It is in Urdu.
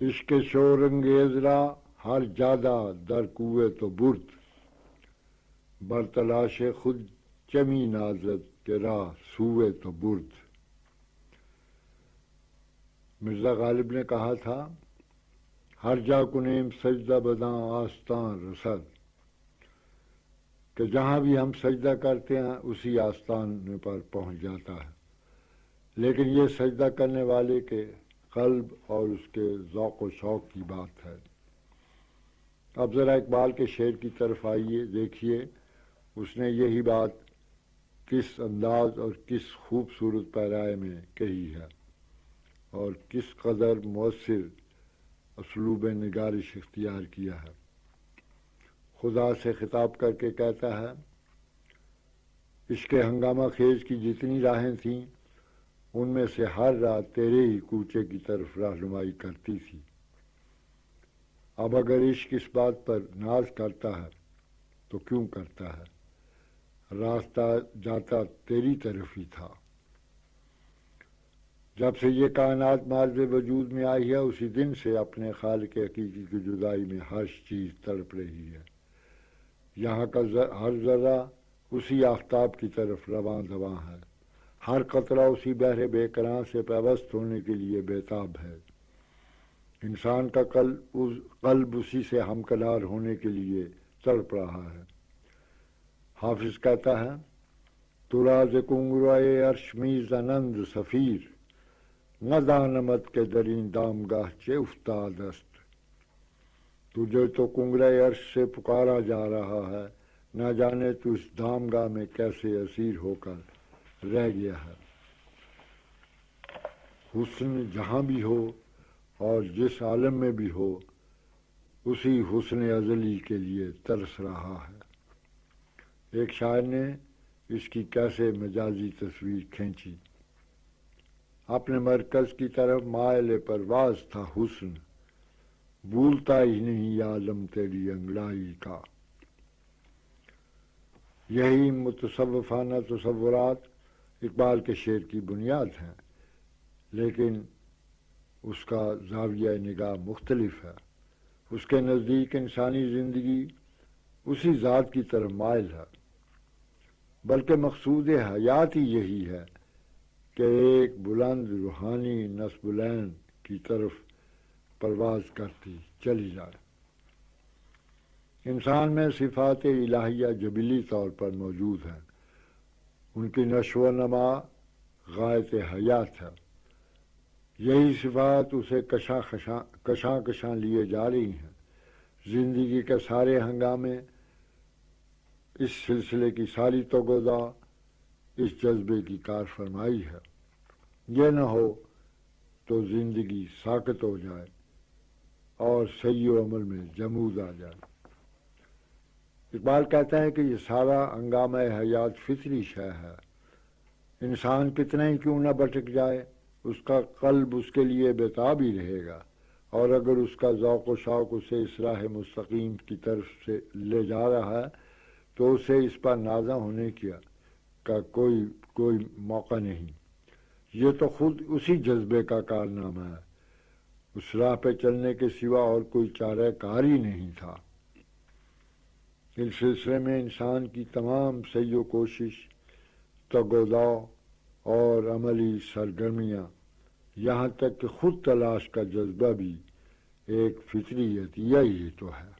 عشق شور انگیز را ہر جادہ در کوے تو برد، بر تلاش خود چمی نازد کہ راہ سوئے تو برد۔ مرزا غالب نے کہا تھا، ہر جا کنیم سجدہ بداں آستان رسد، کہ جہاں بھی ہم سجدہ کرتے ہیں اسی آستان پر پہنچ جاتا ہے، لیکن یہ سجدہ کرنے والے کے قلب اور اس کے ذوق و شوق کی بات ہے۔ اب ذرا اقبال کے شعر کی طرف آئیے، دیکھیے اس نے یہی بات کس انداز اور کس خوبصورت پیرائے میں کہی ہے، اور کس قدر مؤثر اسلوب نگارش اختیار کیا ہے۔ خدا سے خطاب کر کے کہتا ہے، عشق ہنگامہ خیز کی جتنی راہیں تھیں ان میں سے ہر راہ تیرے ہی کوچے کی طرف رہنمائی کرتی تھی۔ اب اگر عشق اس بات پر ناز کرتا ہے تو کیوں کرتا ہے؟ راستہ جاتا تیری طرف ہی تھا۔ جب سے یہ کائنات مارز وجود میں آئی ہے اسی دن سے اپنے خالق حقیقی کی جدائی میں ہر چیز تڑپ رہی ہے۔ یہاں کا ہر ذرہ اسی آفتاب کی طرف رواں دواں ہے، ہر قطرہ اسی بحر بے کراں سے پیوست ہونے کے لیے بےتاب ہے۔ انسان کا قلب اسی سے ہمکنار ہونے کے لیے تڑپ رہا ہے۔ حافظ کہتا ہے، تو راز کنگرائے عرش می زنند صفیر، ندانمت کے درین دامگاہ چے افتاد است۔ تجھے تو کنگرے عرش سے پکارا جا رہا ہے، نہ جانے تو اس دامگاہ میں کیسے اسیر ہو کر رہ گیا ہے۔ حسن جہاں بھی ہو اور جس عالم میں بھی ہو اسی حسن ازلی کے لیے ترس رہا ہے۔ ایک شاعر نے اس کی کیسے مجازی تصویر کھینچی، اپنے مرکز کی طرف مائل پرواز تھا حسن، بھولتا ہی نہیں عالم تیری انگڑائی کا۔ یہی متصوفانہ تصورات اقبال کے شعر کی بنیاد ہیں، لیکن اس کا زاویہ نگاہ مختلف ہے۔ اس کے نزدیک انسانی زندگی اسی ذات کی طرف مائل ہے، بلکہ مقصود حیات ہی یہی ہے کہ ایک بلند روحانی نصب العین کی طرف پرواز کرتی چلی جائے۔ انسان میں صفات الہیہ جبلی طور پر موجود ہیں، ان کی نشو و نما غایت حیات ہے۔ یہی صفات اسے کشاں لیے جا رہی ہیں۔ زندگی کے سارے ہنگامے اس سلسلے کی ساری توغدا اس جذبے کی کار فرمائی ہے۔ یہ نہ ہو تو زندگی ساکت ہو جائے اور سعی و عمل میں جمود آ جائے۔ اقبال کہتا ہے کہ یہ سارا ہنگامہ حیات فطری شے ہے، انسان کتنا ہی کیوں نہ بھٹک جائے اس کا قلب اس کے لیے بےتاب ہی رہے گا، اور اگر اس کا ذوق و شوق اسے اس راہ مستقیم کی طرف سے لے جا رہا ہے تو اسے اس پر نازا ہونے کا کوئی موقع نہیں۔ یہ تو خود اسی جذبے کا کارنامہ ہے، اس راہ پہ چلنے کے سوا اور کوئی چارہ کار ہی نہیں تھا۔ اس سلسلے میں انسان کی تمام سعی و کوشش، تگ و دو اور عملی سرگرمیاں، یہاں تک کہ خود تلاش کا جذبہ بھی ایک فطری عطیہ ہی تو ہے۔